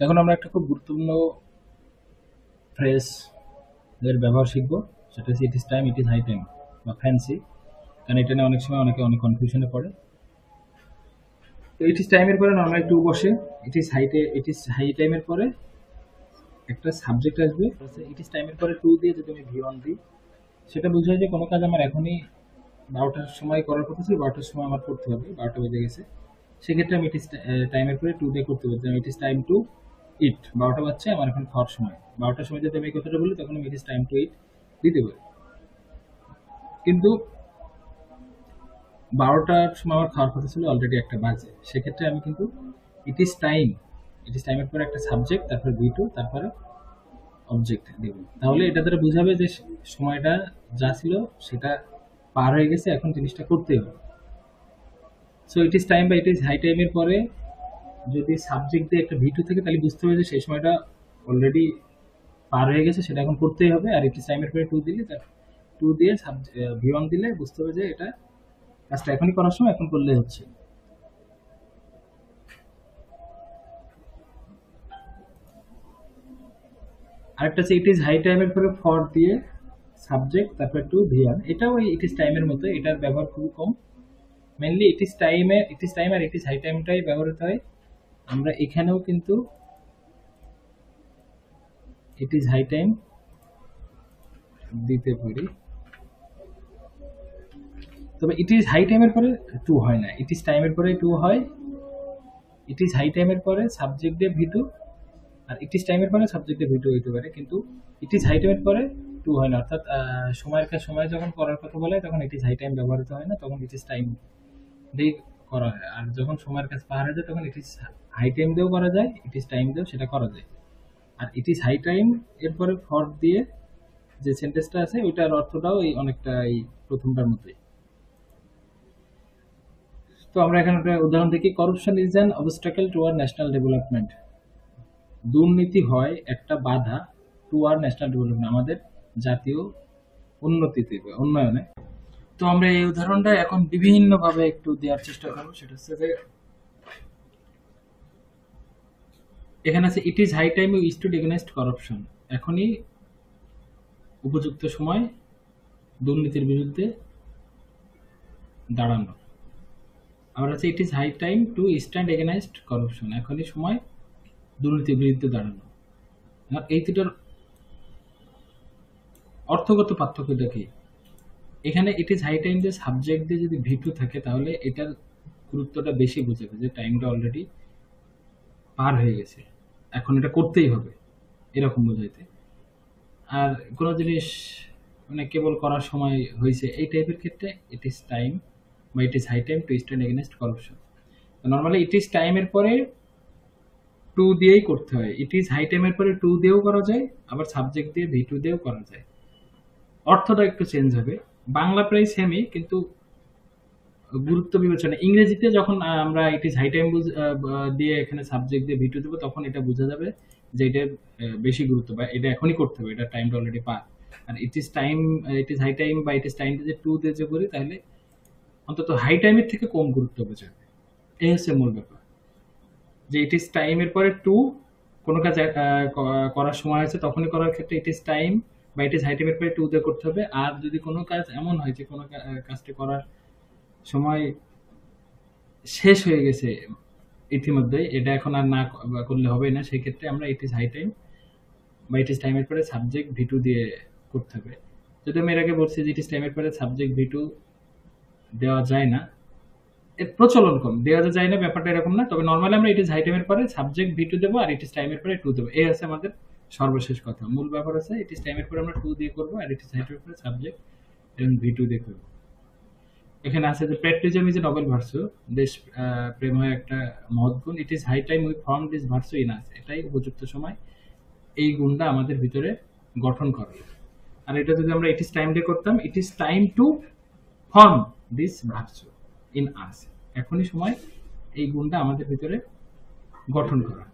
এখন আমরা একটা খুব গুরুত্বপূর্ণ ফ্রেজ এর ব্যবহার শিখবো, সেটা হচ্ছে it is time, it is high time বা ফ্যান্সি। কারণ এটা নিয়ে অনেক সময় অনেকে অনেক কনফিউশনে পড়ে। তো ইট ইজ টাইমের পরে নর্মালি টু বসে, ইট ইজ হাই টাইমের পরে একটা সাবজেক্ট আসবে। ইট ইজ টাইমের পরে টু দিয়ে যদি আমি ভি অন দিই, সেটা বোঝায় যে কোনো কাজ আমার এখনই 12টার সময় করার কথা ছিল, 12টার সময় আমার করতে হবে, 12টা বেজে গেছে। সেক্ষেত্রে আমি ইট ইজ টাইমের পরে টু দিয়ে করতে পারছি। ইট ইজ টাইম টু ইট, 12টা বাজছে, আমার এখন খাওয়ার সময়। 12টার সময় যদি আমি এই কথাটা বলি, তখন আমি ইট ইজ টাইম টু ইট দিতে পারি। কিন্তু 12টার সময় আমার খাওয়ার কথা ছিল, অলরেডি একটা বাজে। সেক্ষেত্রে আমি কিন্তু ইট ইজ টাইম, ইট ইজ টাইমের পরে একটা সাবজেক্ট, তারপরে বি টু, তারপরে অবজেক্ট দেব। তাহলে এটা দ্বারা বোঝাবে যে সময়টা যা ছিল সেটা পার হয়ে গেছে, এখন জিনিসটা করতে হবে। সো ইট ইজ টাইম বা ইট ইজ হাই টাইমের পরে যদি সাবজেক্ট দিয়ে একটা ভিটু থাকে, তাহলে বুঝতে হবে যে সেই সময়টা অলরেডি পার হয়ে গেছে, সেটা এখন করতেই হবে। আর ইট ইজ টাইমের পরে টু দিলে, তার টু দিয়ে ভি ওয়ান দিলে বুঝতে হবে যে এটা কাজটা এখনই করার সময়, এখন করলে হচ্ছে। আরেকটা হচ্ছে ইট ইজ হাই টাইমের পরে ফর দিয়ে সাবজেক্ট, তারপরে টু ভি ওয়ান। এটাও ওই ইট ইজ টাইমের মতো, এটার ব্যবহার খুবই কম। মেনলি ইট ইজ টাইম আর ইট ইজ হাই টাইমটাই ব্যবহৃত হয়। আমরা এখানেও কিন্তু ইট ইজ হাই টাইম দিতে পারি, তবে ইট ইজ হাই টাইমের পরে টু হয় না, ইট ইজ টাইমের পরে টু হয়। ইট ইজ হাই টাইমের পরে সাবজেক্ট দিয়ে ভি টু, আর ইট ইজ টাইমের পরে সাবজেক্ট দিয়ে ভি টু হইতে পারে, কিন্তু ইট ইজ হাই টাইমের পরে টু হয় না। অর্থাৎ সময়ের কাজ সময় যখন করার কথা বলে, তখন ইট ইজ হাই টাইম ব্যবহৃত হয় না, তখন ইট ইজ টাইম দিয়ে করা হয়। আর যখন সময়ের কাজ পার হয়ে যায়, তখন ইট ইজ হাই টাইম দিয়েও করা যায়, ইট ইজ টাইম দিয়েও সেটা করা যায়। আর ইট ইজ হাই টাইম এরপরে ফর দিয়ে যে সেন্টেন্সটা আছে, ওইটার অর্থটাও এই অনেকটা এই প্রথমটার মতোই। তো আমরা এখানে একটা উদাহরণ দেখি। Corruption is an obstacle to our national development. দুর্নীতি হয় একটা বাধা টু আর ন্যাশনাল ডেভেলপমেন্ট, আমাদের জাতীয় উন্নতিতে বা উন্নয়নে। তো আমরা এই উদাহরণটা এখন বিভিন্ন ভাবে একটু দেওয়ার চেষ্টা করবো। সেটা হচ্ছে যে এখানে আছে it is high time you stood against corruption. এখনই উপযুক্ত সময় দুর্নীতির বিরুদ্ধে দাঁড়ানো। আবার আছে it is high time to stand against corruption. এখনই সময় দুর্নীতির বিরুদ্ধে দাঁড়ানো। এই দুটোর অর্থগত পার্থক্যটা কি? এখানে ইট ইজ হাই টাইম যে সাবজেক্ট দিয়ে যদি ভিটু থাকে, তাহলে এটার গুরুত্বটা বেশি বোঝাবে, যে টাইমটা অলরেডি পার হয়ে গেছে, এখন এটা করতেই হবে, এরকম বোঝাইতে। আর কোনো জিনিস মানে কেবল করার সময় হয়েছে, এই টাইপের ক্ষেত্রে ইট ইজ টাইম বা it is high time to stand against corruption. Normally it is টাইমের পরে টু দিয়েই করতে হয়। ইট ইজ হাই টাইমের পরে টু দিয়েও করা যায়, আবার সাবজেক্ট দিয়ে ভি টু দিয়েও করা যায়। অর্থটা একটু চেঞ্জ হবে। বাংলা প্রায় সেমই, কিন্তু গুরুত্ব বিবেচনা ইংরেজিতে যখন আমরা ইট ইজ হাই টাইম দিয়ে এখানে সাবজেক্ট দিয়ে ভিটু দেবো, তখন এটা বোঝা যাবে যে এটার বেশি গুরুত্ব, বা এটা এখনই করতে হবে, এটা টাইমটা অলরেডি পার। আর ইট ইজ হাই টাইম বা ইট ইজ টাইম যে টু দিয়ে যে করি, তাহলে অন্তত হাই টাইমের থেকে কম গুরুত্ব বোঝাবে। এই হচ্ছে মূল ব্যাপার, যে ইট ইজ টাইমের পরে টু, কোনো কাজ করার সময় আছে তখনই করার ক্ষেত্রে ইট ইজ টাইম বা ইট ইজ হাই টাইমের পরে টু দিয়ে করতে হবে। আর যদি কোনো কাজ এমন হয় যে কোনো কাজটি করার সময় শেষ হয়ে গেছে ইতিমধ্যে, এটা এখন আর না করলে হবে না, সেক্ষেত্রে আমরা ইট ইজ হাই টাইম বা ইট ইজ টাইমের পরে সাবজেক্ট ভি টু দিয়ে করতে হবে। যদি আমি এর আগে বলছি যে ইট ইজ টাইমের পরে সাবজেক্ট ভি টু দেওয়া যায় না, এর প্রচলন কম, দেওয়া যায় না ব্যাপারটা এরকম না। তবে নর্মালি আমরা ইট ইজ হাই টাইমের পরে সাবজেক্ট ভি টু দেবো, আর ইট ইজ টাইমের পরে টু দেবো। এই আছে আমাদের সর্বশেষ কথা। মূল ব্যাপার আছে ইট ইজ টাইমের পরে আমরা টু দিয়ে করবো, আর ইট ইজ হাই টাইমের পরে সাবজেক্ট এবং ভি টু দিয়ে করবো। এখানে আছে যে patriotism is a noble virtue, দেশ প্রেম হয় একটা মহৎ গুণ। It is high time we form this virtue in us. এটাই উপযুক্ত সময় এই গুণটা আমাদের ভিতরে গঠন করে। আর এটা যদি আমরা ইট ইজ টাইম দিয়ে করতাম, it is time to form this virtue in us. এখনই সময় এই গুণটা আমাদের ভিতরে গঠন করা।